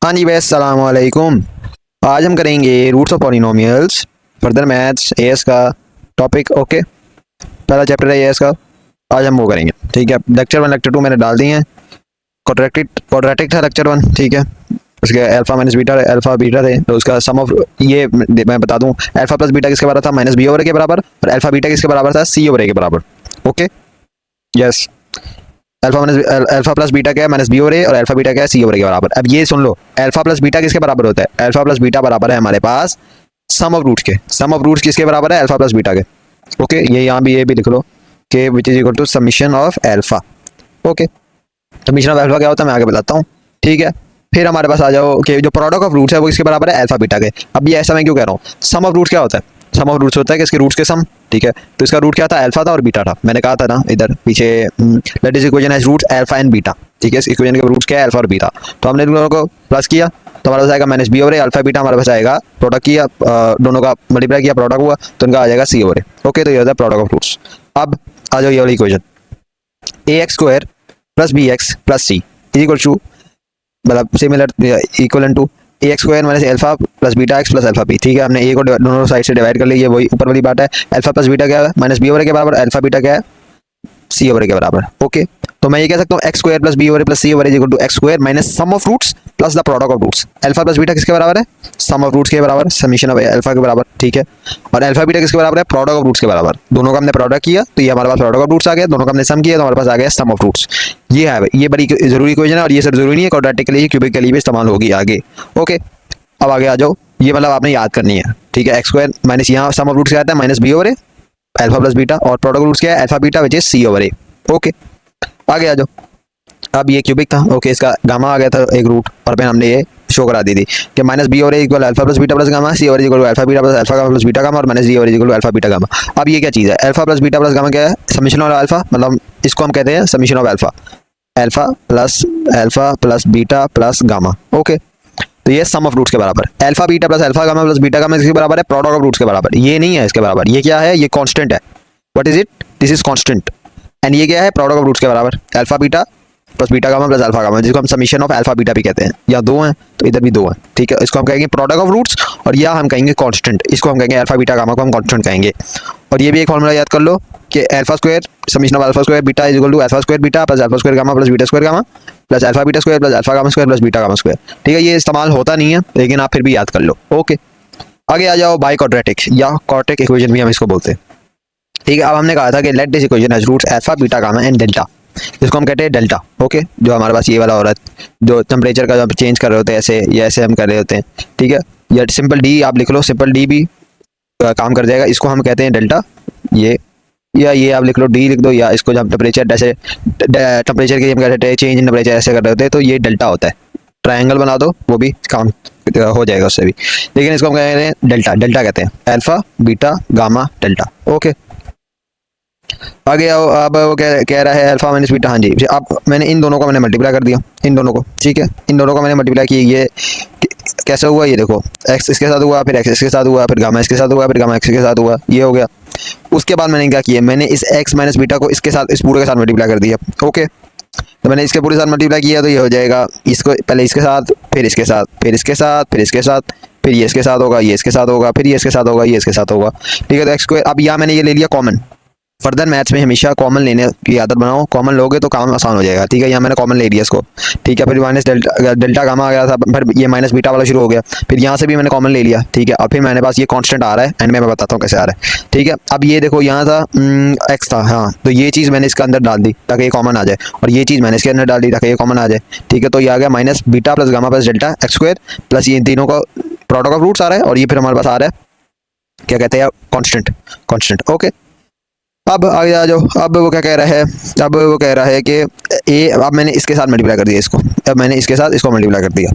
हाँ जी भाई, अस्सलाम वालेकुम। आज हम करेंगे roots of polynomials, further maths AS का टॉपिक। ओके, पहला चैप्टर है एएस का। आज हम वो करेंगे, ठीक है। लेक्चर 1 लेक्चर 2 मैंने डाल दिए हैं। क्वाड्रेटिक था लेक्चर 1, ठीक है। उसके alpha minus beta, alpha beta थे, तो उसका सम ऑफ ये मैं बता दूं, अल्फा प्लस बीटा किसके बराबर था? माइनस बी ओवर ए के बराबर। और अल्फा बीटा किसके बराबर था? सी ओवर ए के बराबर। Okay, yes. Alpha plus beta क्या है? माइनस बी ओवर ए। और अल्फा बीटा क्या है? सी ओवर ए के बराबर। अब ये सुन लो, अल्फा प्लस बीटा किसके बराबर होता है? अल्फा प्लस बीटा बराबर है हमारे पास सम ऑफ रूट्स के। सम ऑफ रूट्स किसके बराबर है? अल्फा प्लस बीटा के। ओके, ये यहाँ भी ये भी लिख लो कि which is equal to summation of alpha. Okay, summation of alpha क्या होता है मैं आगे बताता हूँ, ठीक है। फिर हमारे पास आ जाओ कि जो प्रोडक्ट ऑफ रूट्स है वो किसके बराबर है? अल्फा बीटा के। अब ये ऐसा मैं क्यों कह रहा हूँ? सम ऑफ रूट्स क्या होता है? सम ऑफ रूट्स होता है कि इसके रूट्स के सम, ठीक है। तो इसका रूट क्या था? अल्फा था और बीटा था। मैंने कहा था ना इधर पीछे, that is equation has roots alpha and beta, ठीक है। इस इक्वेशन के रूट्स क्या है? अल्फा और बीटा। तो हमने इन दोनों को प्लस किया तो हमारे पास आएगा माइनस बी ओवर ए। अल्फा बीटा हमारे पास आएगा, प्रोडक्ट किया, दोनों का मल्टीप्लाई किया, प्रोडक्ट हुआ तो इनका आ जाएगा सी ओवर ए। ओके, तो ये होता है प्रोडक्ट ऑफ रूट्स। अब आ जाओ ये वाली equation, a x square plus b x plus c is equal to, मतलब similar equal to a x square minus alpha plus beta x plus alpha b, ठीक है। हमने ए को दोनों साइड से डिवाइड कर लिया, वही ऊपर वाली बात है। अल्फा प्लस बीटा क्या है? माइनस बी ओवर ए के बराबर। अल्फा बीटा क्या है? सी ओवर ए के बराबर। ओके, तो मैं ये कह सकता हूँ x square plus b over a plus c over a is equal to x square minus sum of roots plus the product of roots. Alpha plus beta किसके बराबर है? सम ऑफ रूट्स के बराबर, समीशन ऑफ अल्फा के बराबर, ठीक है। और अल्फा बीटा किसके बराबर है? प्रोडक्ट ऑफ रूट्स के बराबर। दोनों का हमने प्रोडक्ट किया तो ये हमारे पास प्रोडक्ट ऑफ रूट्स आ गया, दोनों का हमने सम किया तो हमारे पास आ गया सम ऑफ रूट्स। ये है, ये बड़ी जरूरी इक्वेशन है और ये सिर्फ जरूरी नहीं है, क्वाड्रेटिक के लिए, क्यूबिक के लिए भी इस्तेमाल होगी आगे। ओके, अब आगे आ जाओ, ये मतलब आपने याद करनी है, ठीक है। एक्स स्क्वायर माइनस यहाँ सम ऑफ रूट्स क्या आता है? माइनस बी ओवर ए अल्फा प्लस बीटा, और प्रोडक्ट रूट्स क्या है? Alpha beta which is c over a. Okay, आगे आ जाओ। अब ये क्यूबिक था, ओके, इसका गामा आ गया था एक रूट, और फिर हमने ये शो करा दी थी कि minus B over a equal alpha plus beta plus gamma, c over equal to alpha beta plus alpha gamma plus beta gamma, और minus d over equal to alpha beta gamma. अब ये क्या चीज़ है? Alpha plus beta plus gamma क्या है? Summation of alpha, मतलब इसको हम कहते हैं summation of alpha, alpha plus beta plus gamma. Okay, तो ये सम ऑफ रूट्स के बराबर। Alpha beta plus alpha gamma plus beta gamma इसके बराबर है प्रोडक्ट ऑफ रूट्स के बराबर। ये नहीं है इसके बराबर, ये क्या है? ये कांस्टेंट है। What is it? This is constant. And ये क्या है? प्रोडक्ट ऑफ रूट्स के बराबर। Alpha beta plus beta gamma plus alpha gamma, जिसको हम समीशन ऑफ अल्फा बीटा भी कहते हैं। या दो हैं तो इधर भी दो हैं, ठीक है। इसको हम कहेंगे प्रोडक्ट ऑफ रूट्स, और या हम कहेंगे कांस्टेंट। इसको हम कहेंगे अल्फा बीटा गामा को हम कांस्टेंट कहेंगे। और ये भी एक फॉर्मूला याद कर लो कि alpha square summation of alpha square beta is equal to alpha square beta plus alpha square gamma plus beta square gamma plus alpha beta square plus alpha gamma square plus beta gamma square, ठीक है। ये इस्तेमाल होता नहीं है लेकिन आप फिर भी याद कर लो। ओके, आगे आ जाओ बाई क्वाड्रेटिक या क्वाड्रेटिक इक्वेशन भी हम इसको बोलते हैं, ठीक है। अब हमने कहा था कि let this equation has roots alpha beta gamma and delta, इसको हम कहते हैं डेल्टा। ओके, जो हमारे पास ये वाला हो रहा है, जो टेम्परेचर का जब चेंज कर रहे होते हैं ऐसे या ऐसे हम कर रहे होते हैं, ठीक है। या सिंपल डी आप लिख लो, सिंपल डी भी काम कर जाएगा, इसको हम कहते हैं डेल्टा। ये या ये आप लिख लो, डी लिख दो, या इसको जब टेम्परेचर जैसे टेम्परेचर की हम कहते हैं चेंज इन टेम्परेचर ऐसे कर रहे होते हैं तो ये डेल्टा होता है। ट्रायंगल बना दो, वो भी काम हो जाएगा उससे भी, लेकिन इसको हम कहते हैं डेल्टा। डेल्टा कहते हैं alpha beta gamma delta. Okay, आगे आओ। अब वो कह रहा है अल्फा माइनस बीटा। हाँ जी, अब मैंने इन दोनों को मैंने मल्टीप्लाई कर दिया, इन दोनों को, ठीक है। इन दोनों को मैंने मल्टीप्लाई किया। ये कैसे हुआ? ये देखो, एक्स इसके साथ हुआ, फिर एक्स इसके साथ हुआ, फिर गामा इसके साथ हुआ, फिर गामा एक्स के साथ हुआ, ये हो गया। उसके बाद मैंने क्या किया? मैंने इस एक्स माइनस बीटा को इसके साथ, इस पूरे के साथ मल्टीप्लाई कर दिया। ओके, तो मैंने इसके पूरे साथ मल्टीप्लाई किया तो ये हो जाएगा, इसको पहले इसके साथ, फिर इसके साथ, फिर इसके साथ, फिर इसके साथ, फिर ये इसके साथ होगा, ये इसके साथ होगा, फिर ये इसके साथ होगा, ये इसके साथ होगा, ठीक है। तो एक्स को अब यहाँ मैंने ये ले लिया कॉमन। फर्दर मैथ्स में हमेशा कॉमन लेने की आदत बनाओ, कॉमन लोगे तो काम आसान हो जाएगा, ठीक है। यहाँ मैंने कॉमन ले लिया इसको, ठीक है। फिर माइनस डेल्टा गामा आ गया था, फिर ये माइनस बीटा वाला शुरू हो गया, फिर यहाँ से भी मैंने कॉमन ले लिया, ठीक है। और फिर मेरे पास ये कांस्टेंट आ रहा है, एंड मैं बताता हूँ कैसे आ रहा है, ठीक है। अब ये देखो, यहाँ था एक्स था, हाँ, तो ये चीज़ मैंने इसके अंदर डाल दी ताकि ये कॉमन आ जाए, और ये चीज़ मैंने इसके अंदर डाल दी ताकि ये कॉमन आ जाए, ठीक है। तो ये आ गया minus beta plus gamma plus delta x square plus ये तीनों का प्रोडक्ट ऑफ रूट्स आ रहा है, और ये फिर हमारे पास आ रहा है क्या कहते हैं? कॉन्स्टेंट। ओके, अब आगे आ जाओ। अब वो क्या कह रहा है? अब वो कह रहा है कि ए, अब मैंने इसके साथ मल्टीप्लाई कर दिया इसको, अब मैंने इसके साथ इसको मल्टीप्लाई कर दिया,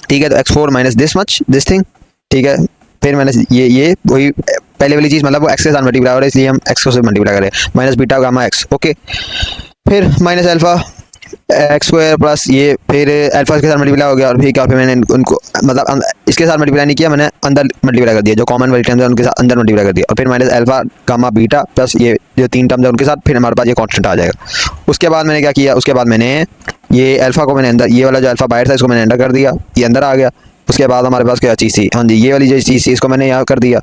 ठीक है। तो x four minus this much this thing, ठीक है। फिर मैंने ये वही पहले वाली चीज़, मतलब वो एक्स के साथ मल्टीप्लाई हो रहा है इसलिए हम एक्स को से मल्टीप्लाई करें, minus beta gamma x. Okay, फिर minus alpha x square plus ये फिर अल्फा के साथ मल्टीप्लाई हो गया और फिर क्या, फिर मैंने उनको मतलब इसके साथ मल्टीप्लाई नहीं किया, मैंने अंदर मल्टीप्लाई कर दिया, जो कॉमन वाली टर्म्स है उनके साथ अंदर मल्टीप्लाई कर दिया, और फिर minus alpha gamma beta plus ये जो तीन टर्म्स है उनके साथ फिर हमारे पास ये कांस्टेंट आ जाएगा। उसके बाद मैंने क्या किया, उसके बाद मैंने ये अल्फा को मैंने अंदर, ये वाला जो अल्फा बाहर था इसको मैंने अंदर कर दिया, ये अंदर आ गया। उसके बाद हमारे पास क्या चीज़ थी, हाँ जी ये वाली जो चीज़ थी इसको मैंने यहाँ कर दिया,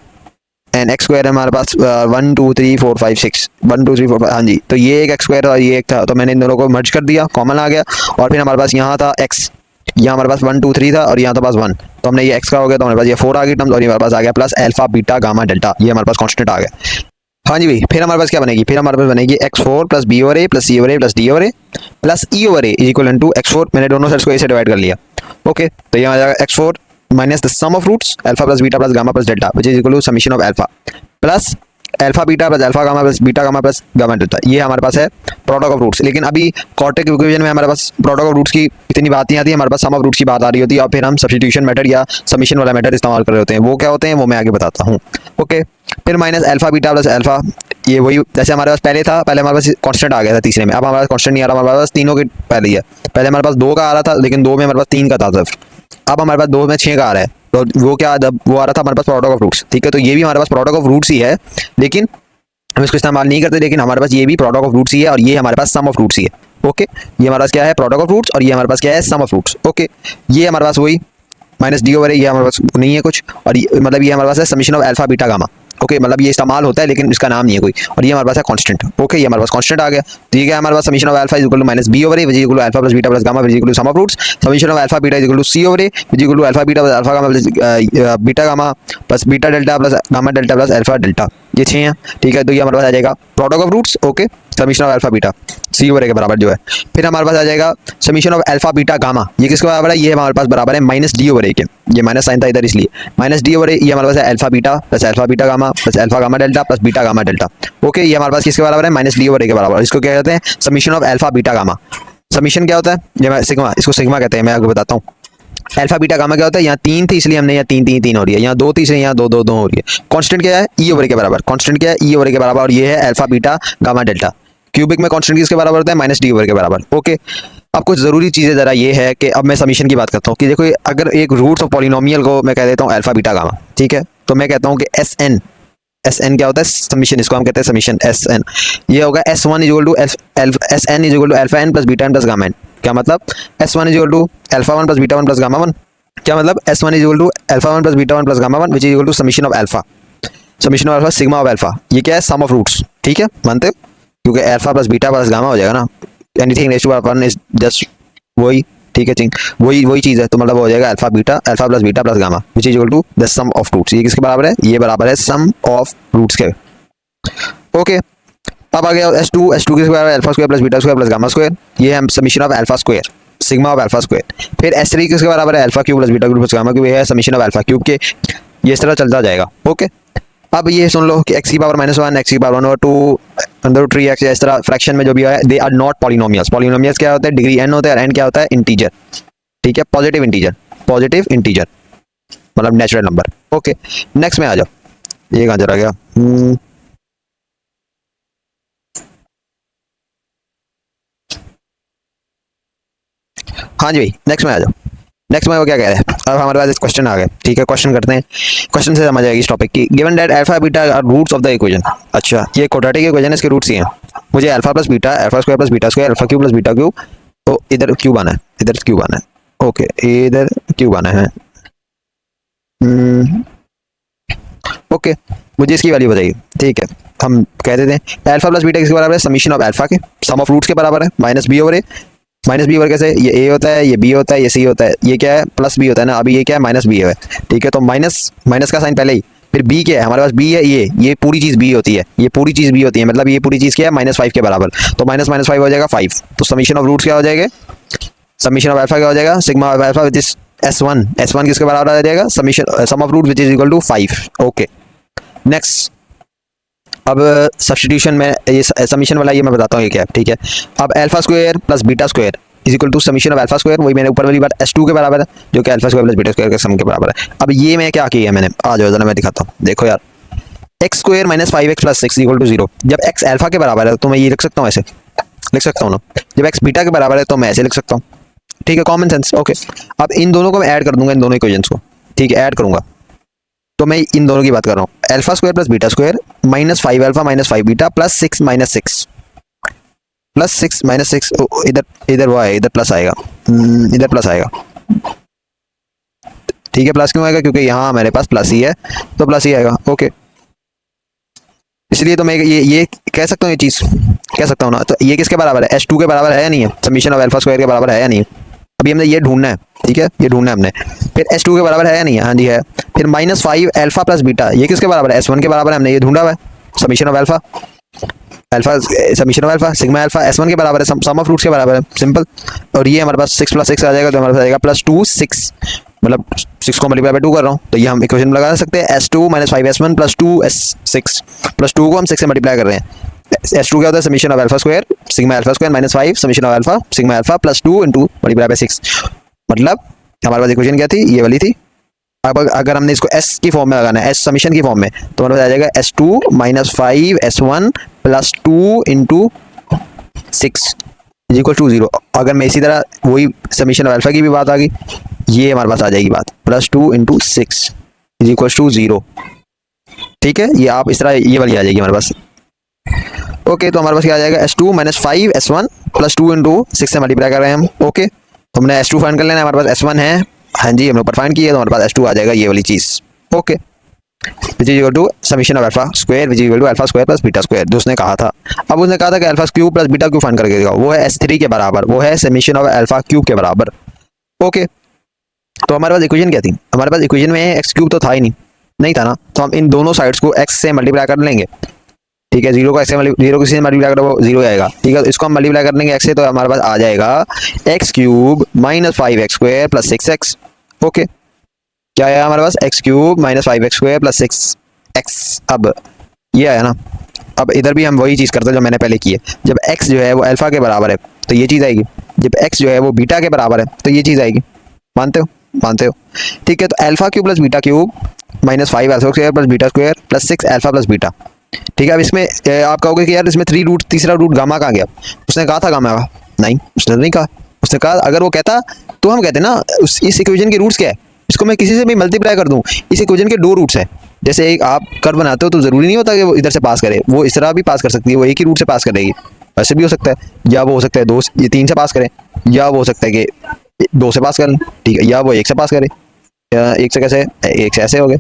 एन एक्स स्क्वायर है हमारे पास 1 2 3 4 5 6 1 2 3 4 5, हाँ जी तो ये एक एक्स स्क्वायर और ये एक था, तो मैंने इन दोनों को मर्ज कर दिया, कॉमन आ गया। और फिर हमारे पास यहाँ था एक्स, यहाँ हमारे पास 1 2 3 था और यहाँ था पास 1, तो हमने ये एक्स का हो गया, तो हमारे पास ये 4 आ गई टर्म्स, और ये हमारे पास आ गया plus alpha beta gamma delta, ये हमारे पास कांस्टेंट आ गया। हाँ जी भाई, फिर हमारे पास क्या बनेगी, फिर हमारे पास बनेगी x4 plus b over a plus c over a plus d over a plus e over a is equal to x4, मैंने दोनों साइड्स को ए से डिवाइड कर लिया। ओके, तो ये आ जाएगा x4 minus the sum of roots alpha plus beta plus gamma plus delta which is equal to summation of alpha plus alpha beta plus alpha gamma plus beta gamma plus gamma delta, ये हमारे पास है product of roots. लेकिन अभी quadratic equation में हमारे पास product of roots की इतनी बात नहीं आती, हमारे पास सम ऑफ रूट्स की बात आ रही होती है, और फिर हम सब्स्टिट्यूशन मेथड या समीशन वाला मेथड इस्तेमाल कर रहे होते हैं। वो क्या होते हैं वो मैं आगे बताता हूँ। ओके, फिर minus alpha beta plus alpha, ये वही जैसे हमारे पास पहले था, पहले हमारे पास कांस्टेंट आ गया था तीसरे में, अब हमारे पास कांस्टेंट नहीं आ रहा, हमारे पास तीनों के पहले ही है। पहले हमारे पास 2 का आ रहा था, लेकिन 2 में हमारे पास 3 का था सिर्फ, अब हमारे पास 2 में 6 का आ रहा है, तो वो क्या वो आ रहा था हमारे पास प्रोडक्ट ऑफ रूट्स। ठीक है, तो ये भी हमारे पास प्रोडक्ट ऑफ रूट्स ही है, लेकिन हम इसको इस्तेमाल नहीं करते, लेकिन हमारे पास ये भी प्रोडक्ट ऑफ रूट्स ही है, और ये हमारे पास सम ऑफ रूट्स ही है। ओके, ये हमारे पास क्या है, प्रोडक्ट ऑफ रूट्स, और ये हमारे पास क्या है, सम ऑफ रूट्स। ओके, ये हमारे पास वही माइनस डी ओवर है, ये हमारे पास नहीं है कुछ, और मतलब ये हमारे पास है summation of alpha beta gamma. Okay, मतलब ये इस्तेमाल होता है लेकिन इसका नाम नहीं है कोई, और ये हमारे पास है कांस्टेंट। ओके, ये हमारे पास कांस्टेंट आ गया, तो ये क्या है हमारे पास summation of alpha is equal to minus B over a which is equal to alpha plus beta plus gamma which is equal to sum of roots, summation of alpha beta is equal to c over a which is equal to alpha beta plus alpha gamma plus beta gamma plus beta delta plus gamma delta plus alpha delta, ये 6 हैं। ठीक है, तो ये हमारे पास आ जाएगा product of roots. Okay, summation of alpha beta c over a के बराबर जो है, फिर हमारे पास आ जाएगा summation of alpha beta gamma, ये किसके बराबर है, ये हमारे पास बराबर है माइनस डी ओवर ए के, ये माइनस साइन था इधर इसलिए माइनस डी ओवर ए, ये हमारे पास है alpha beta gamma plus alpha gamma delta plus beta gamma delta. Okay, ये हमारे पास किसके बराबर है, माइनस डी ओवर ए के बराबर। इसको क्या कहते हैं, summation of alpha beta gamma. Summation क्या होता है, ये सिग्मा, इसको सिग्मा कहते हैं, मैं आपको बताता हूँ। अल्फा बीटा गामा क्या होता है, यहाँ 3 थी इसलिए हमने यहाँ 3 3 3 हो रही है, यहाँ 2 थी इसलिए यहाँ 2 2 2 हो रही है। कांस्टेंट क्या है, ई ओवर ए के बराबर, कांस्टेंट क्या है, ई ओवर ए के बराबर, और ये है alpha beta gamma delta. Cubic में कांस्टेंट किसके बराबर होता है, माइनस डी ओवर के बराबर। ओके, अब कुछ ज़रूरी चीज़ें ज़रा ये है कि अब मैं समीशन की बात करता हूँ कि देखो अगर एक रूट्स ऑफ पॉलिनोमियल को मैं कह देता हूँ अल्फा बीटा गामा, ठीक है, तो मैं कहता हूँ कि एस एन क्या होता है, समीशन, इसको हम कहते हैं समीशन एस एन, ये होगा S1 is equal to s n is equal to alpha n plus beta n plus gamma n. क्या मतलब, S1 is equal to alpha 1 plus beta 1 plus gamma 1, क्या मतलब S1 is equal to alpha 1 plus beta 1 plus gamma 1 which is equal to summation of alpha, summation of alpha sigma of alpha, ये क्या है, sum of roots. ठीक है, मानते हो, क्योंकि alpha plus beta plus gamma हो जाएगा ना, anything raise to power 1 is just वही, ठीक है, वही चीज़ है, तो मतलब हो जाएगा alpha plus beta plus gamma which is equal to the sum of roots. ये किसके बराबर है, ये बराबर है सम ऑफ रूट्स के। ओके, अब आ गया S2 किसके बराबर है, alpha square plus beta square plus gamma square, ये हम summation of alpha square sigma of alpha square. फिर S3 किसके बराबर है, alpha cube plus beta cube plus gamma cube, ये है समीशन ऑफ अल्फा क्यूब के, ये इस तरह चलता जाएगा। ओके, अब ये सुन लो कि x की पावर -1 x की पावर 1 और 2 अंदर 3x, इस तरह फ्रैक्शन में जो भी है they are not polynomials. Polynomials क्या होता है, डिग्री n होता है, और n क्या होता है, इंटीजर। ठीक है, पॉजिटिव इंटीजर मतलब नेचुरल नंबर। ओके, नेक्स्ट में आ जाओ, ये कहाँ चला गया, हाँ जी भाई, नेक्स्ट में आ जाओ। नेक्स्ट में वो क्या कह रहे हैं, अब हमारे पास एक क्वेश्चन आ गया। ठीक है, क्वेश्चन करते हैं, क्वेश्चन से समझ आएगी इस टॉपिक की। Given that alpha beta are roots of the equation, अच्छा ये क्वाड्रेटिक इक्वेशन है, इसके रूट्स ही हैं। मुझे alpha plus beta, alpha square plus beta square, alpha cube plus beta cube, तो इधर क्यूब आना है, इधर क्यूब आना है। ओके, इधर क्यूब आना है। ओके, मुझे इसकी वैल्यू बताइए। ठीक है, हम कह देते हैं अल्फा प्लस बीटा किसके बराबर है, समीशन ऑफ अल्फा के सम ऑफ रूट्स के बराबर है, माइनस बी ओवर ए। माइनस बी ओवर कैसे, ये ए होता है, ये बी होता है, ये सी होता है, ये क्या है, प्लस बी होता है ना, अभी ये क्या है, माइनस बी है। ठीक है, तो माइनस का साइन पहले ही, फिर बी क्या है, हमारे पास बी है, ये पूरी चीज़ बी होती है, ये पूरी चीज़ बी होती है, मतलब ये पूरी चीज़ क्या है, -5 के बराबर, तो माइनस 5 हो जाएगा 5, तो समीशन ऑफ रूट्स क्या हो जाएगा, समीशन ऑफ अल्फा क्या हो जाएगा, sigma of alpha which is S1 किसके बराबर आ जाएगा, summation sum of root which is equal to 5। Okay, next, अब सब्स्टिट्यूशन में ये समीशन वाला ये मैं बताता हूँ ये क्या है। ठीक है, अब alpha square plus beta square is equal to summation of alpha square, वही मैंने ऊपर वाली बात S2 के बराबर है, जो कि alpha square plus beta square के सम के बराबर है। अब ये मैं क्या किया है मैंने, आ जाओ जरा मैं दिखाता हूँ, देखो यार, x square -5x plus 6 equal to 0, जब x अल्फा के बराबर है तो मैं ये लिख सकता हूँ ऐसे, लिख सकता हूँ ना, जब एक्स बीटा के बराबर है तो मैं ऐसे लिख सकता हूँ, ठीक है, कॉमन सेंस। ओके, अब इन दोनों को मैं ऐड कर दूंगा, इन दोनों इक्वेशंस को, ठीक है, ऐड करूंगा। तो मैं इन दोनों की बात कर रहा हूँ, alpha square plus beta square minus 5 alpha minus 5 beta plus 6 minus 6 plus 6 minus 6, इधर इधर वो है, इधर प्लस आएगा, इधर प्लस आएगा, ठीक है। प्लस क्यों आएगा? क्योंकि यहाँ मेरे पास प्लस ही है तो प्लस ही आएगा। ओके, इसलिए तो मैं ये कह सकता हूँ, ये चीज़ कह सकता हूँ ना। तो ये किसके बराबर है? S2 के बराबर है या नहीं है? समीशन ऑफ अल्फा स्क्वायर के बराबर है या नहीं है? अभी हमने ये ढूंढना है, ठीक है, ये ढूंढना है हमने। फिर S2 के बराबर है या नहीं है? हाँ जी है। फिर माइनस 5 अल्फा प्लस बीटा, ये किसके बराबर है? S1 के बराबर है, हमने ये ढूंढा हुआ है। Summation of alpha alpha summation of alpha sigma alpha S1 के बराबर है, सम ऑफ रूट्स के बराबर है, सिंपल। और ये हमारे पास 6 प्लस 6 आ जाएगा, तो हमारे पास आएगा प्लस 2 6, मतलब 6 को मल्टीप्लाई बाय 2 कर रहा हूँ, तो ये हम इक्वेशन में लगा सकते हैं। S2 minus 5S1 plus 2S6 plus 2 को हम 6 से मल्टीप्लाई कर रहे हैं। S2 क्या होता है? Summation of alpha square sigma alpha square minus 5 summation of alpha sigma alpha plus 2 into multiply by 6, मतलब हमारे पास इक्वेशन क्या थी? ये वाली थी। अब अगर हमने इसको S की फॉर्म में लगाना है, S समीशन की फॉर्म में, तो हमारे पास आ जाएगा S2 minus 5S1 plus 2 into 6 is equal to 0। अगर मैं इसी तरह वही समीशन ऑफ अल्फा की भी बात आ गई, ये हमारे पास आ जाएगी बात, plus 2 into 6 is equal to 0, ठीक है। ये आप इस तरह ये वाली आ जाएगी हमारे पास। ओके, तो हमारे पास क्या आ जाएगा? S2 minus 5S1 plus 2 into 6 से मल्टीप्लाई कर रहे हैं हम। ओके, तो हमने S2 फाइंड कर लेना है, हमारे पास S1 है, हाँ जी, हम लोग पर फाइंड किए, तो हमारे पास S2 आ जाएगा, ये वाली चीज़। Okay, which is equal to summation of alpha square which is equal to alpha square plus beta square, जो उसने कहा था। अब उसने कहा था कि alpha cube plus beta cube find करके देगा, वो है S3 के बराबर, वो है समीशन ऑफ अल्फा क्यूब के बराबर। ओके, तो हमारे पास इक्वेशन क्या थी? हमारे पास इक्वेशन में एक्स क्यूब तो था ही नहीं था ना, तो हम इन दोनों साइड्स को x से मल्टीप्लाई कर लेंगे, ठीक है। 0 को x से मल्टीप्लाई करो, 0 आएगा, ठीक है। इसको हम मल्टीप्लाई कर लेंगे x से, तो हमारे पास आ जाएगा x cube minus 5x square plus 6x। Okay, क्या आया हमारे पास? X cube minus 5x square plus 6x। अब ये आया ना, अब इधर भी हम वही चीज़ करते हैं जो मैंने पहले की है। जब x जो है वो अल्फा के बराबर है तो ये चीज़ आएगी, जब x जो है वो बीटा के बराबर है तो ये चीज़ आएगी। मानते हो? मानते हो, ठीक है। तो alpha cube plus beta cube minus 5 alpha square plus beta square plus 6 alpha plus beta, ठीक है। अब इसमें आप कहोगे कि यार इसमें तीसरा रूट गामा कहाँ गया? उसने कहा था गामा का, नहीं उसने नहीं कहा। उसने कहा अगर वो कहता तो हम कहते ना इस इक्वेशन के रूट्स क्या है, इसको मैं किसी से भी मल्टीप्लाई कर दूं, इस इक्वेशन के 2 रूट्स है। जैसे एक आप कर्व बनाते हो तो ज़रूरी नहीं होता कि वो इधर से पास करे, वो इस तरह भी पास कर सकती है, वो एक ही रूट से पास करेगी, वैसे भी हो सकता है, या वो हो सकता है 2 ये 3 से पास करें, या वो हो सकता है कि 2 से पास करें, ठीक है, या वो 1 से पास करे, या 1 से कैसे, 1 से ऐसे हो गए,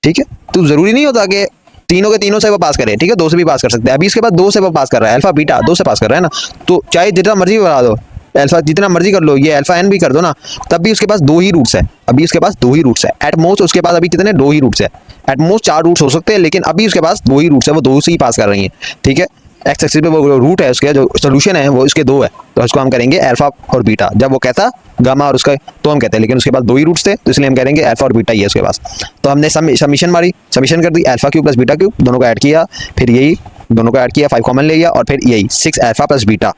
ठीक है। तो ज़रूरी नहीं होता कि तीनों के तीनों से वो पास करे, ठीक है, 2 से भी पास कर सकते हैं। अभी इसके बाद 2 से वो पास कर रहा है, अल्फा बीटा 2 से पास कर रहा है ना, तो चाहे जितना मर्जी बना दो, अल्फा जितना मर्जी कर लो, ये अल्फा एन भी कर दो ना, तब भी उसके पास 2 ही रूट्स है। अभी उसके पास 2 ही रूट्स है एट मोस्ट, उसके पास अभी कितने 2 ही रूट्स है, एट मोस्ट 4 रूट्स हो सकते हैं, लेकिन अभी उसके पास 2 ही रूट्स है, वो 2 से ही पास कर रही है, ठीक है। एक्स एक्सिस पे वो रूट है उसके, जो सोल्यूशन है वो इसके 2 है, तो उसको हम करेंगे अल्फा और बीटा। जब वो कहता गामा और उसका तो हम कहते हैं, लेकिन उसके पास 2 ही रूट्स थे, तो इसलिए हम करेंगे अल्फा और बीटा ही है उसके पास। तो हमने समीशन मारी, समीशन कर दी, alpha cube plus beta cube दोनों को ऐड किया, फिर यही दोनों को ऐड किया, 5 कॉमन ले लिया, और फिर यही 6 अल्फा प्लस बीटा।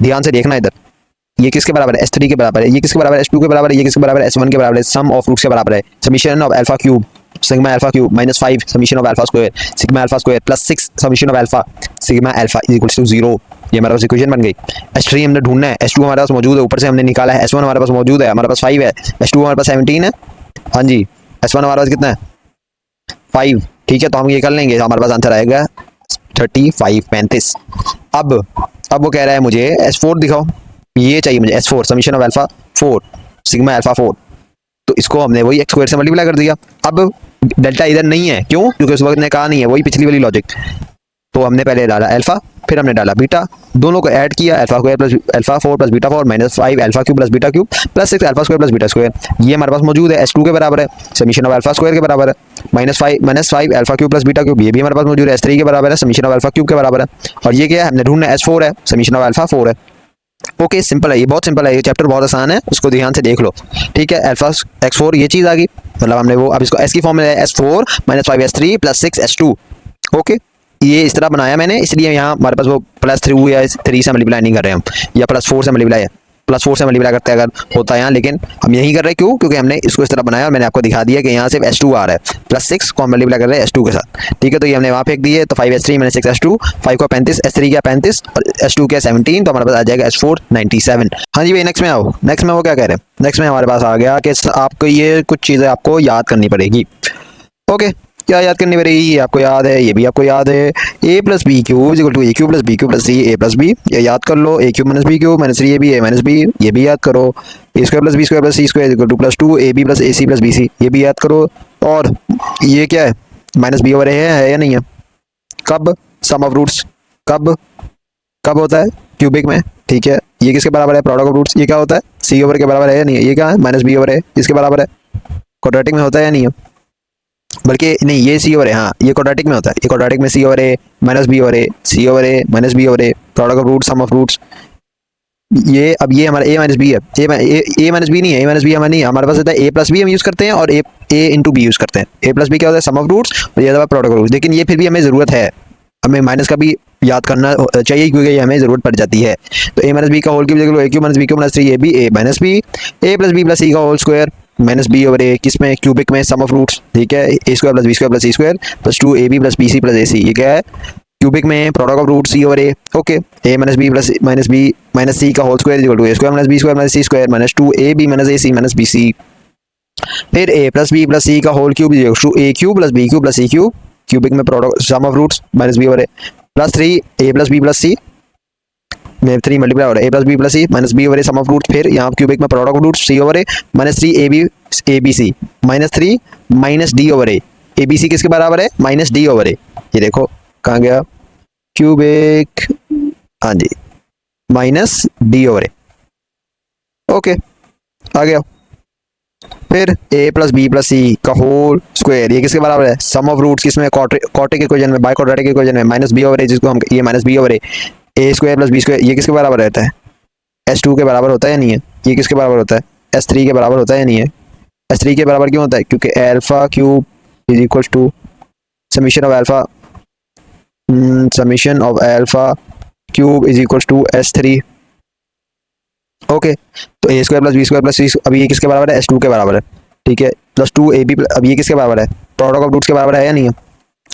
ध्यान से देखना इधर, ये किसके बराबर है? S3 के बराबर है, ये किसके बराबर है? S2 के बराबर है, ये किसके बराबर है? S1 के बराबर है। सम ऑफ रूट्स के बराबर है, summation of alpha cube sigma alpha cube minus 5 summation of alpha square sigma alpha square plus 6 summation of alpha sigma alpha is equal to 0। ये हमारे पास इक्वेशन बन गई। S3 हमने ढूंढना है, S2 हमारे पास मौजूद है, ऊपर से हमने निकाला है, S1 हमारे पास मौजूद है, हमारे पास 5 है, S2 हमारे पास 17 है, हाँ जी, S1 हमारे पास कितना है? 5, ठीक है। तो हम ये कर लेंगे, हमारे पास आंसर आएगा 35। अब वो कह रहा है मुझे S4 दिखाओ, ये चाहिए मुझे S4 summation of alpha 4 sigma alpha 4, तो इसको हमने वही एक्स स्क्वायर से मल्टीप्लाई कर दिया। अब डेल्टा इधर नहीं है, क्यों? क्योंकि उस वक्त ने कहा नहीं है, वही पिछली वाली लॉजिक। तो हमने पहले डाला अल्फा, फिर हमने डाला बीटा, दोनों को ऐड किया, alpha square plus alpha 4 plus beta 4 minus 5 alpha cube plus beta cube plus 6 alpha square plus beta square. ये हमारे पास मौजूद है, S2 के बराबर है, समीशन ऑफ अल्फा स्क्वायर के बराबर है, minus 5 alpha cube plus beta cube, ये भी हमारे पास मौजूद है, S3 के बराबर है, समीशन ऑफ अल्फा क्यूब के बराबर है। और ये क्या है? हमने ढूंढना है S4 है, समीशन ऑफ अल्फा 4 है। ओके, सिंपल है, ये बहुत सिंपल है, ये चैप्टर बहुत आसान है, उसको ध्यान से देख लो, ठीक है। अल्फा x4 ये चीज़ आ गई, मतलब हमने वो अब इसको s की फॉर्म में है, S4 minus 5s3 plus 6s2। Okay, ये इस तरह बनाया मैंने, इसलिए यहाँ हमारे पास वो प्लस 3 या 3 से मल्टीप्लाई नहीं कर रहे हम, या प्लस 4 से मल्टीप्लाई है, +4 से मल्टीप्लाई करते हैं अगर होता है यहाँ, लेकिन हम यही कर रहे हैं। क्यों? क्योंकि हमने इसको इस तरह बनाया और मैंने आपको दिखा दिया कि यहाँ सिर्फ S2 आ रहा है, +6 को हम मल्टीप्लाई कर रहे हैं S2 के साथ। ठीक है, तो ये हमने वहाँ फेंक दिए, तो 5S3 - 6S2, 5 को 35, S3 क्या 35 और S2 क्या 17, तो हमारे पास आ जाएगा S4 97। हाँ जी भाई, नेक्स्ट में आओ। नेक्स्ट में वो क्या कह रहे हैं? नेक्स्ट में हमारे पास आ गया कि आपको ये कुछ चीज़ें आपको याद करनी पड़ेगी। ओके, क्या याद करनी पड़ेगी? ये आपको याद है, ये भी आपको याद है। a + b³ = a³ + b³ + c a + b, ये याद कर लो। a³ - b³ - 3ab a - b, ये भी याद करो। a² + b² + c² = +2ab + ac + bc, ये भी याद करो। और ये क्या है? -b/a है या नहीं है? कब? सम ऑफ रूट्स कब कब होता है? क्यूबिक में। ठीक है, ये किसके बराबर है? Product of roots. ये क्या होता है? c/a के बराबर है या नहीं है? ये क्या है? -b/a इसके बराबर है। क्वाड्रेटिक में होता है या नहीं है? बल्कि नहीं, ये c/a, हाँ ये क्वाड्रेटिक में होता है। ये क्वाड्रेटिक में c/a -b/a, c/a -b/a, product of root, sum of roots. ये अब ये हमारा a - b है। a - b नहीं है, a - b हमारा नहीं है। हमारे पास होता है a + b हम यूज़ करते हैं और a × b यूज़ करते हैं। a + b क्या होता है? सम ऑफ रूट्स, और ये होता है प्रोडक्ट ऑफ रूट्स। लेकिन ये फिर भी हमें ज़रूरत है, हमें माइनस का भी याद करना चाहिए क्योंकि ये हमें ज़रूरत पड़ जाती है। तो a - b का होल क्यूब देख लो, a³ - b³ - 3ab a - b, a + b + c का होल स्क्वायर -b/a, किसमें? क्यूबिक में, सम ऑफ रूट्स। ठीक है, a² + b² + c² + 2ab + bc + ac, ये क्या है? क्यूबिक में, product of root c/a। Okay, a - b + b - c का whole square = a² - b² - c² - 2ab - ac - bc। फिर a + b + c का whole cube = a³ + b³ + c³, cubic में product sum of roots -b/a + 3a + b + c में 3 multiply हो रहा है, a + b + c -b/a sum of roots. फिर यहाँ cubic में product of roots c/a -3ab abc -3 -d/a, abc किसके बराबर है? -d/a। ये देखो कहाँ गया? क्यूबिक, हाँ जी, -d/a। ओके, आ गया। फिर a + b + c का होल स्क्वायर, ये किसके बराबर है? सम ऑफ रूट्स, किसमें? क्वाड्रेटिक इक्वेशन में, बाय क्वाड्रेटिक इक्वेशन में, -b/a, जिसको हम ये -b/a, a² + b², ये किसके बराबर रहता है? S2 के बराबर होता है या नहीं है? ये किसके बराबर होता है? S3 के बराबर होता है या नहीं है? S3 के बराबर क्यों होता है? क्योंकि α³ = summation of α, summation of α³ = S3। Okay, तो a² + b² + c, अब ये किसके बराबर है? S2 के बराबर है। ठीक है, +2ab, अब ये किसके बराबर है? प्रोडक्ट ऑफ रूट्स के बराबर है या नहीं है?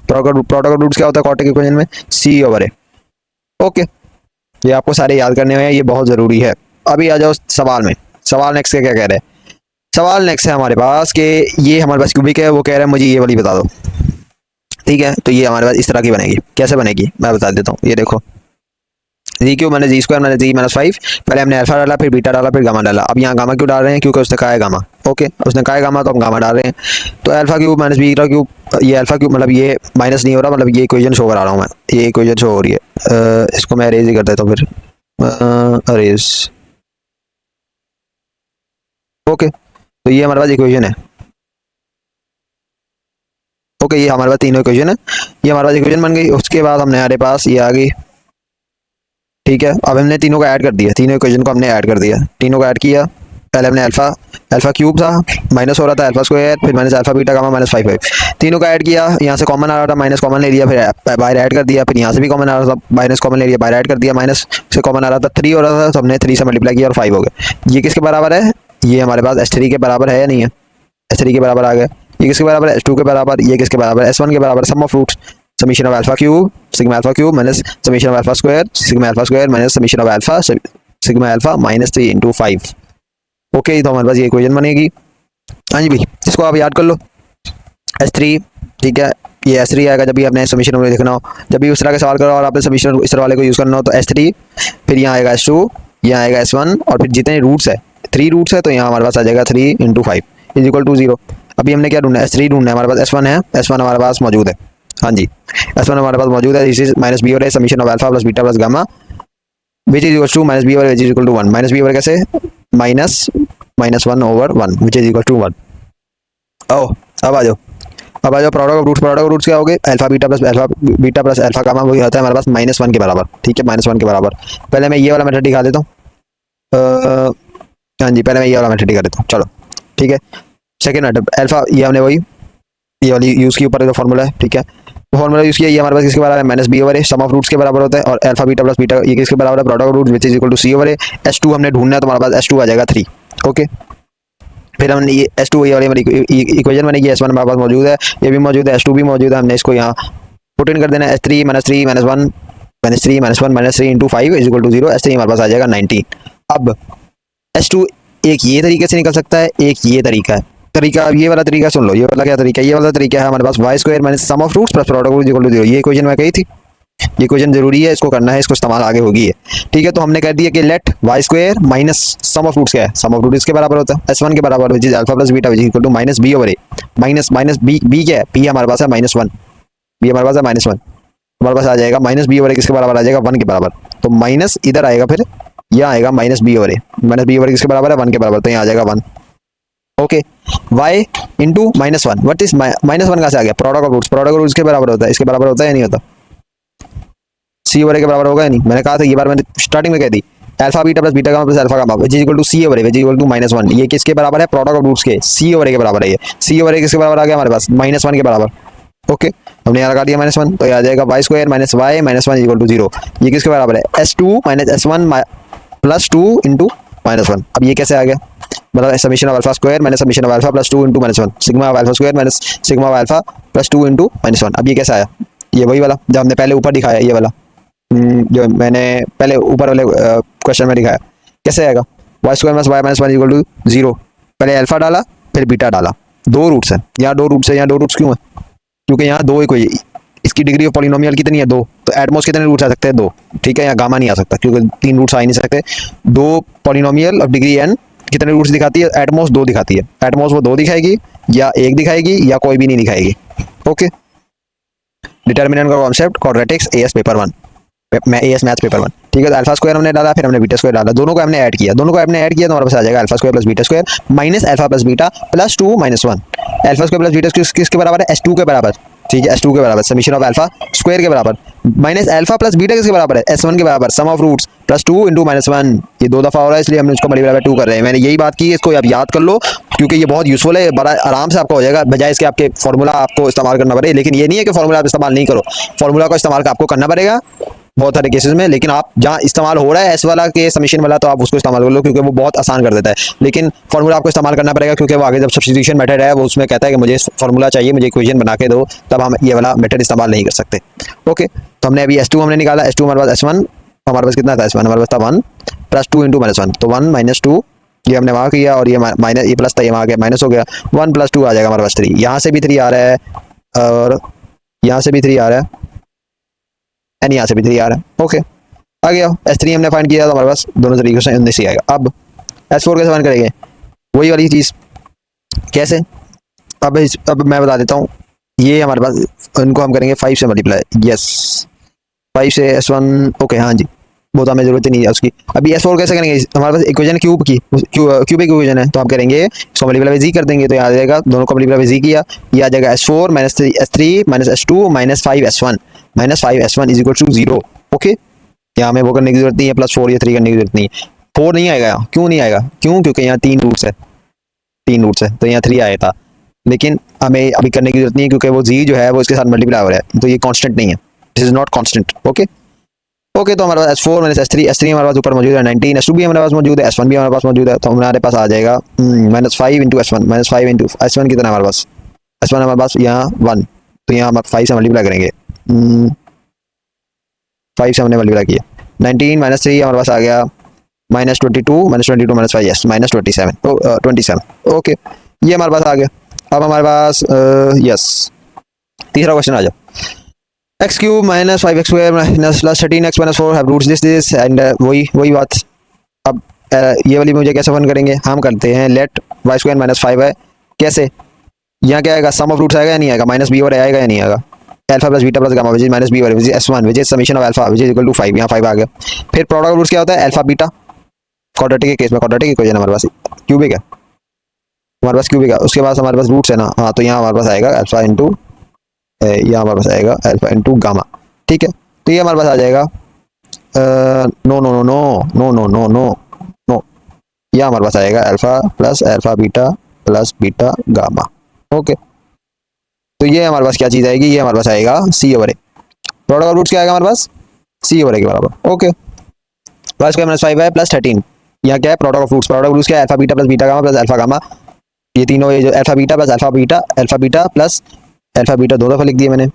प्रोडक्ट ऑफ रूट्स क्या होता है क्वाड्रेटिक इक्वेशन में? c/a। ओके, ये आपको सारे याद करने हैं, ये बहुत ज़रूरी है। अभी आ जाओ सवाल में। सवाल नेक्स्ट क्या कह रहे हैं? सवाल नेक्स्ट है हमारे पास कि ये हमारे पास क्यूबिक है, वो कह रहा है मुझे ये वाली बता दो। ठीक है, तो ये हमारे पास इस तरह की बनेगी। कैसे बनेगी मैं बता देता हूँ। ये देखो, g³ - g² - g - 5, पहले हमने अल्फा डाला, फिर बीटा डाला, फिर गामा डाला। अब यहाँ गामा क्यों डाल रहे हैं? क्योंकि उसने कहा है गामा। ओके, उसने कहा है गामा, तो हम गामा डाल रहे हैं। तो α³ - β³, ये α³ मतलब ये माइनस नहीं हो रहा, मतलब ये इक्वेशन शो करा रहा हूँ मैं, ये इक्वेशन शो हो रही है। इसको मैं अरेज ही कर देता हूँ फिर, अरेज। ओके, तो ये हमारे पास इक्वेशन है। ओके, ये हमारे पास तीनों इक्वेशन है, ये हमारे पास इक्वेशन बन गई। उसके बाद हमने हमारे पास ये आ गई। ठीक है, अब हमने तीनों को ऐड कर दिया, तीनों इक्वेशन को हमने ऐड कर दिया, तीनों को ऐड किया। पहले हमने α³ था, माइनस हो रहा था α², फिर माइनस α बीटा गामा -5 तीनों को ऐड किया। यहाँ से कॉमन आ रहा था, माइनस कॉमन ले लिया, फिर बाहर ऐड कर दिया। फिर यहाँ से भी कॉमन आ रहा था, माइनस कॉमन ले लिया, बाहर ऐड कर दिया। माइनस से कॉमन आ रहा था, 3 हो रहा था, तो हमने 3 से मल्टीप्लाई किया और 5 हो गए। ये किसके बराबर है? ये हमारे पास S3 के बराबर है या नहीं है? S3 के बराबर आ गया। ये किसके बराबर है? S2 के बराबर। ये किसके बराबर है? S1 के बराबर। Sum of roots, summation of α³ sigma α³ minus summation of α² sigma α² minus summation of alpha sigma alpha -3 × 5। Okay, तो हमारे पास ये इक्वेशन बनेगी। हाँ जी भाई, इसको आप याद कर लो। S3, ठीक है, ये S3 आएगा जब भी आपने समीशन देखना हो, जब भी उस तरह का सवाल करो और आपने समीशन इस तरह वाले को यूज़ करना हो तो S3, फिर यहाँ आएगा S2, यहाँ आएगा S1, और फिर जितने रूट्स है 3 रूट्स है, तो यहाँ हमारे पास आ जाएगा 3 × 5 = 0। अभी हमने क्या ढूंढना है? S3 ढूंढना है। हमारे पास S1 है, S1 हमारे पास मौजूद है। हाँ जी, S1 हमारे पास मौजूद है। This is -b/a summation of alpha + beta + gamma which is equal to -b/a which is equal to 1। -b/a कैसे? -1/1 विच इज इक्वल टू 1। ओ, अब आ जाओ product of roots. Product of roots क्या हो गए? अल्फा बीटा + अल्फा गामा, वही होता है हमारे पास -1 के बराबर। ठीक है, -1 के बराबर। पहले मैं ये वाला मेथड दिखा देता हूँ। हाँ जी, पहले मैं ये वाला मेथड दिखा देता हूँ। चलो ठीक है, सेकेंड मेथड अल्फा, ये हमने वही ये वाली यूज़ की ऊपर का फॉर्मूला है। ठीक है, फॉर्मूला यूज किया, ये हमारे पास किसके बराबर है, minus B over a, sum of roots के बराबर होता है, और अल्फा बीटा प्लस बीटा ये किसके बराबर है, product of roots which is equal to c over a. S2 हमने ढूंढना है तो हमारे पास S2 आ जाएगा 3। ओके, फिर हमने ये S2 ये वाली हमारी इक्वेशन बनेगी, S1 हमारे पास मौजूद है, ये भी मौजूद है, S2 भी मौजूद है, हमने इसको यहाँ पुट इन कर देना है, S3 minus 3 minus 1 minus 3 minus 1 minus 3 into 5 is equal to 0। S3 हमारे पास आ जाएगा 19। अब S2 एक ये तरीके से निकल सकता है, एक ये तरीका है। तरीका, अब ये वाला तरीका सुन लो, ये वाला क्या तरीका है, ये वाला तरीका है हमारे पास y square minus sum of roots plus product of roots equal to 0। ये इक्वेशन मैं कही थी, ये इक्वेशन जरूरी है, इसको करना है, इसको इस्तेमाल आगे होगी है। ठीक है, तो हमने कह दिया कि let y square minus sum of roots क्या है, सम ऑफ रूट्स के बराबर होता है S1 के बराबर, which is alpha plus beta which is equal to minus B over A. Minus minus b क्या है, बी हमारे पास है -1, बी हमारे पास है -1, हमारे पास आ जाएगा माइनस बी ओवर ए किसके बराबर आ जाएगा, 1 के बराबर। तो माइनस इधर आएगा, फिर यहाँ आएगा माइनस बी ओवर ए, माइनस बी ओवर ए किसके बराबर है, 1 के बराबर, तो यहाँ आ जाएगा 1। Okay, y into -1, what is -1 कहाँ से आ गया, product of roots, product of roots के बराबर होता है, इसके बराबर होता है या नहीं होता, सी ओवर ए के बराबर होगा या नहीं। मैंने कहा था, ये बार मैंने स्टार्टिंग में कह दी, alpha beta plus beta gamma plus alpha gamma which is equal to c over a which is equal to -1। ये किसके बराबर है, प्रोडक्ट ऑफ रूट्स के, सी ओवर ए के बराबर है। ये सी ओवर ए किसके बराबर आ गया हमारे पास, -1 के बराबर। ओके, हमने यहाँ लगा दिया -1, तो ये आ जाएगा y square minus y minus 1 equal to 0। ये किसके बराबर है, S2 minus S1 plus 2 into -1। अब ये कैसे आ गया, मतलब summation of alpha square minus summation of alpha plus 2 into -1, sigma of alpha square minus sigma of alpha plus 2 into -1। अब ये कैसे आया, ये वही वाला जो हमने पहले ऊपर दिखाया, ये वाला जो मैंने पहले ऊपर वाले क्वेश्चन में दिखाया। कैसे आएगा, y square minus y minus 1 equal to 0। पहले अल्फा डाला, फिर बीटा डाला, दो रूट्स है, यहाँ दो रूट्स है, यहाँ दो रूट्स क्यों है, क्योंकि यहाँ दो ही कोई, इसकी डिग्री ऑफ पॉलिनोमियल कितनी है, 2, तो एटमोस कितने रूट्स आ सकते हैं, 2। ठीक है, यहाँ गामा नहीं आ सकता क्योंकि 3 रूट्स आ ही नहीं सकते। 2 पॉलिनोमियल ऑफ डिग्री n कितने रूट्स दिखाती है, एटमोस 2 दिखाती है, एटमोस वो 2 दिखाएगी या 1 दिखाएगी या कोई भी नहीं दिखाएगी। ओके, डिटर्मिनेंट का कॉन्सेप्ट क्वाड्रेटिक्स AS पेपर 1, मैं AS मैथ्स पेपर 1। ठीक है, तो अल्फा स्क्वायर हमने डाला, फिर हमने बीटा स्क्वायर डाला, दोनों को हमने ऐड किया, दोनों को हमने ऐड किया तो हमारे पास आ जाएगा alpha square plus beta square minus alpha plus beta plus 2 minus 1। Alpha square plus beta किसके बराबर है, S2 के बराबर। ठीक है, S2 के बराबर समीशन ऑफ अल्फा स्क्वायर के बराबर माइनस अल्फा प्लस बीटा किसके बराबर है, S1 के बराबर, sum of roots plus 2 into -1। ये 2 दफा हो रहा है, इसलिए हमने इसको मल्टीप्लाई बाय 2 कर रहे हैं। मैंने यही बात की, इसको आप याद कर लो क्योंकि ये बहुत यूजफुल है, बड़ा आराम से आपका हो जाएगा, बजाय इसके आपके फॉर्मूला आपको इस्तेमाल करना पड़े। लेकिन ये नहीं है कि फॉर्मूला आप इस्तेमाल नहीं करो, फॉर्मूला का इस्तेमाल आपको करना पड़ेगा बहुत सारे केसेस में, लेकिन आप जहाँ इस्तेमाल हो रहा है S वाला के समीशन वाला, तो आप उसको इस्तेमाल कर लो क्योंकि वो बहुत आसान कर देता है। लेकिन फॉर्मूला आपको इस्तेमाल करना पड़ेगा क्योंकि वो आगे जब सब्स्टिट्यूशन मेथड है, वो उसमें कहता है कि मुझे फॉर्मूला चाहिए, मुझे इक्वेशन बना के दो, तब हम ये वाला मेथड इस्तेमाल नहीं कर सकते। ओके, तो हमने अभी S2 हमने निकाला, S2 हमारे पास S1 हमारे पास कितना था, S1 हमारे पास था 1 प्लस 2 इंटू -1, तो 1 माइनस 2 ये हमने वहाँ किया, और ये माइनस, ये प्लस था, ये वहाँ गया माइनस हो गया, 1 प्लस 2 आ जाएगा हमारे पास 3। यहाँ से भी 3 आ रहा है और यहाँ से भी 3 आ रहा है एंड यहाँ से भी 3 आ रहा है। ओके, आ गया, S3 हमने फाइंड किया तो हमारे पास दोनों तरीकों से 19 ही आएगा। अब S4 कैसे फाइंड करेंगे, वही वाली चीज़ कैसे, अब मैं बता देता हूँ। ये हमारे पास इनको हम करेंगे 5 से मल्टीप्लाई, यस 5 से S1। ओके, हाँ जी, वो तो हमें जरूरत ही नहीं है उसकी। अभी S4 कैसे करेंगे, हमारे पास इक्वेशन क्यूबिक इक्वेशन है, तो हम करेंगे इसको मल्टीप्लाई बाय z कर देंगे, तो यहाँ आ जाएगा, दोनों को मल्टीप्लाई बाय z किया, ये आ जाएगा S4 minus S3 minus S2 minus 5S1 is equal to 0। Okay, यहाँ हमें वो करने की जरूरत नहीं है, +4 या 3 करने की जरूरत नहीं है। 4 नहीं आएगा, क्यों नहीं आएगा, क्यों, क्योंकि यहाँ 3 रूट्स है, तो यहाँ 3 आया था, लेकिन हमें अभी करने की जरूरत नहीं है क्योंकि वो z जो है वो इसके साथ मल्टीप्लाई हो रहा है, तो ये कांस्टेंट नहीं है, this is not constant. Okay, तो हमारे पास S4 माइनस S3 हमारे पास ऊपर मौजूद है 19, S2 भी हमारे पास मौजूद है, S1 भी हमारे पास मौजूद है, तो हमारे पास आ जाएगा -5 इंटू S1, -5 इंटू S1 कितना हमारे पास, S1 हमारे पास यहाँ 1, तो यहाँ हम 5 से मल्टीप्लाई करेंगे, 5 से हमने मल्टीप्लाई किया, 19 माइनस 3 हमारे पास आ गया -22 माइनस 5, यस -27। ओके, ये हमारे पास आ गया। अब हमारे पास यस तीसरा क्वेश्चन आ जाओ, x cube minus 5x square minus plus 13x minus 4 have roots this and वही बात। अब ये वाली मुझे कैसे फन करेंगे, हम करते हैं लेट y स्क्वायर माइनस 5 है, कैसे, यहाँ क्या आएगा, सम ऑफ रूट्स आएगा या नहीं आएगा, माइनस बी ओवर आएगा या नहीं आएगा, alpha plus beta plus gamma which is minus B over which is S1 which is summation of alpha which is equal to 5, यहाँ 5 आ गया। फिर प्रोडक्ट ऑफ रूट्स क्या होता है, अल्फा बीटा, क्वाड्रेटिक के केस में क्वाड्रेटिक इक्वेशन हमारे पास cubic है, हमारे पास क्यूबिक है, उसके बाद हमारे पास रूट्स है ना, हाँ, तो यहाँ हमारे पास आएगा अल्फा इंटू, यहाँ हमारे पास आएगा अल्फा इंटू गामा। ठीक है, तो ये हमारे पास आ जाएगा no no no no no no no no no, यह हमारे पास आएगा alpha beta plus beta gamma. Okay, तो तो ये हमारे पास क्या चीज़ आएगी, ये हमारे पास आएगा c over A. Product of roots क्या आएगा हमारे पास, सी ओवर ए के बराबर। ओके, वाई स्क्वायर माइनस 5 है प्लस 13, यहाँ क्या है product of roots. Product of roots क्या है, alpha beta plus beta gamma plus alpha gamma, ये तीनों, ये जो alpha beta plus alpha beta, alpha beta plus alpha beta, दो दफ़ा लिख दिए मैंने,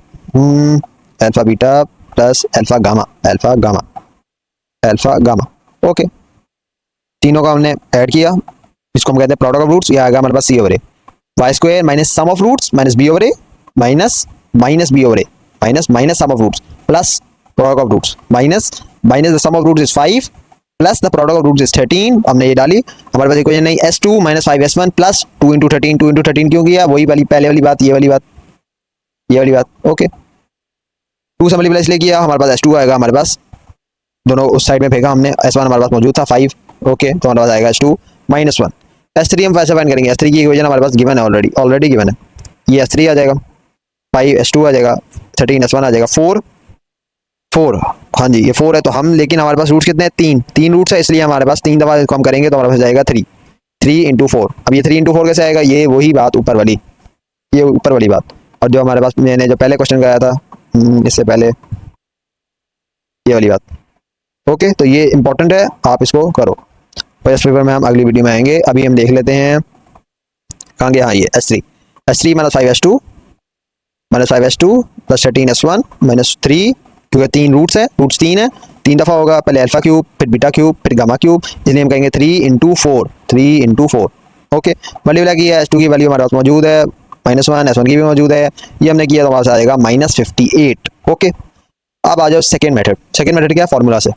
alpha beta plus alpha gamma, alpha gamma, alpha gamma. Okay, तीनों का हमने ऐड किया, इसको हम कहते हैं प्रोडक्ट ऑफ रूट्स। ये आएगा हमारे पास C over A. Y square minus sum of roots minus B over A minus minus B over A minus minus sum of roots plus product of roots minus minus the sum of roots is 5 plus the product of roots is 13। हमने ये डाली, हमारे पास equation नहीं, s2 minus 5s1 plus 2 into 13, 2 into 13 क्यों किया, वही वाली पहले वाली बात, ये वाली बात, ये वाली बात। ओके, 2 से मल्टीप्लाई इसलिए किया, हमारे पास s2 आएगा, हमारे पास दोनों उस साइड में फेंका हमने, s1 हमारे पास मौजूद था 5। ओके, तो हमारे पास आएगा s2 माइनस 1। s3 हम कैसे फाइंड करेंगे, s3 की इक्वेशन हमारे पास गिवन है, ऑलरेडी गिवन है, ये s3 आ जाएगा, 5 s2 आ जाएगा, 13 s1 आ जाएगा, 4, हाँ जी ये 4 है। तो हम, लेकिन हमारे पास रूट्स कितने हैं, तीन रूट्स है, इसलिए हमारे पास 3 दफ़ा इसको हम करेंगे तो हमारे पास जाएगा 3 इंटू 4। अब ये 3 इंटू 4 कैसे आएगा, ये वही बात ऊपर वाली, ये ऊपर वाली बात। और जो हमारे पास मैंने जो पहले क्वेश्चन कराया था इससे पहले, ये वाली बात। ओके, तो ये इंपॉर्टेंट है, आप इसको करो। फर्स्ट पेपर में हम अगली वीडियो में आएंगे, अभी हम देख लेते हैं कहाँ गया, हाँ ये s3 minus 5s2 minus 5s2 plus 13s1 minus 3, क्योंकि 3 रूट्स है, रूट्स 3 है, 3 दफ़ा होगा, पहले अल्फा क्यूब फिर बीटा क्यूब फिर गामा क्यूब, इसलिए हम कहेंगे 3 इंटू 4। ओके, मल्टीप्लाई किया, s2 की वैल्यू हमारे पास मौजूद है -1, s1 की भी मौजूद है, ये हमने किया तो हमारे पास आएगा -58। ओके, अब आ जाओ सेकंड मेथड। सेकंड मेथड क्या है, फॉर्मूला से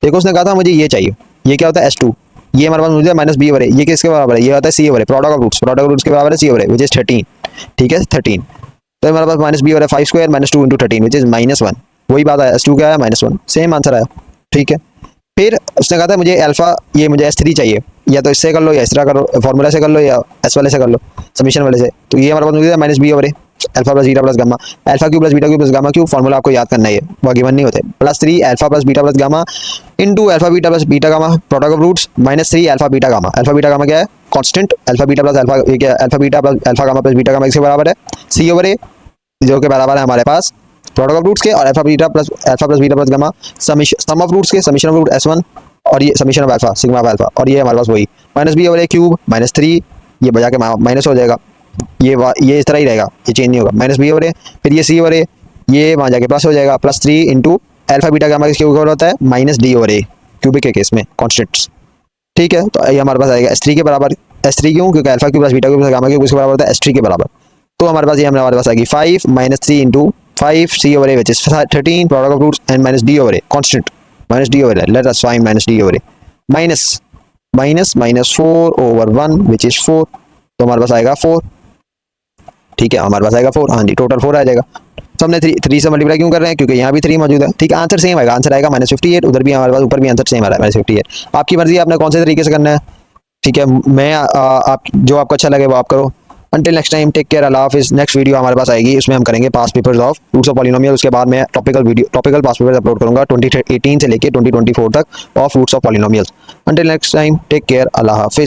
देखो, उसने कहा था मुझे ये चाहिए, ये क्या होता है s2, ये हमारे पास मौजूद है माइनस बी ओवर ए, ये किसके बराबर है, ये होता है C over A, product of roots, product of roots के बराबर है C over a which is 13। ठीक है 13, तो हमारे पास माइनस बी ओवर है 5 square minus 2 into 13 which is -1, वही बात है, s2 क्या है -1, सेम आंसर आया। ठीक है, फिर उसने कहा था मुझे अल्फा, ये मुझे s3 चाहिए, या तो इससे कर लो या इस तरह करो, फॉर्मूला से कर लो या s वाले से कर लो, समीशन वाले से। तो ये हमारे पास मौजूद है माइनस बी ओवर ए, alpha plus beta plus gamma, alpha cube plus beta cube plus gamma cube, formula आपको याद करना है, वो गिवन नहीं होते, +3 alpha plus beta plus gamma into alpha beta plus beta gamma product of roots -3 alpha beta gamma. Alpha beta gamma क्या है, constant, alpha beta plus alpha, ये क्या है, alpha beta plus alpha gamma plus beta gamma इसके बराबर है C over ए, जो के बराबर है हमारे पास प्रोडक्ट ऑफ रूट्स के, और alpha plus beta plus gamma sum of roots के, समीशन ऑफ रूट s1, और ये summation of alpha sigma of alpha, और ये हमारे पास वही minus B over a cube -3, ये बजा के माइनस हो जाएगा, ये इस तरह ही रहेगा, ये चेंज नहीं होगा, माइनस बी ओवर ए, फिर ये सी ओवर ए, ये वहाँ जाके प्लस हो जाएगा, +3 इंटू अल्फा बीटा गामा किसके ऊपर होता है, -d ओवर ए, क्यूबिक के केस में कॉन्स्टेंट्स। ठीक है, तो ये हमारे पास आएगा s3 के बराबर, s3 क्यों, क्योंकि alpha cube plus beta cube plus gamma cube किसके बराबर होता है, s3 के बराबर। तो हमारे पास ये हमारे पास आएगी 5 -3 into 5 c over a which is 13 product of roots and -d over a constant, -d over a, let us find -d over a, -4 over 1 which is 4, तो हमारे पास आएगा 4। ठीक है, हमारे पास आएगा 4, हाँ जी टोटल 4 आ जाएगा। तो हमने 3 से मल्टीप्लाई क्यों कर रहे हैं, क्योंकि यहाँ भी 3 मौजूद है। ठीक है, आंसर सेम आएगा, आंसर आएगा -58, उधर भी हमारे पास ऊपर भी आंसर सेम आ रहा है -58। आपकी मर्जी है आपने कौन से तरीके से करना है। ठीक है, मैं आप जो आपको अच्छा लगे वो आप करो। Until next time, take care, अल्लाह हाफिज़। नेक्स्ट वीडियो हमारे पास आएगी, उसमें हम करेंगे past papers of roots of polynomial, उसके बाद मैं टॉपिकल पास्ट पेपर्स अपलोड करूंगा 2018 से लेके 2024 तक of roots of polynomials. Until next time, take care, अल्लाह हाफिज़।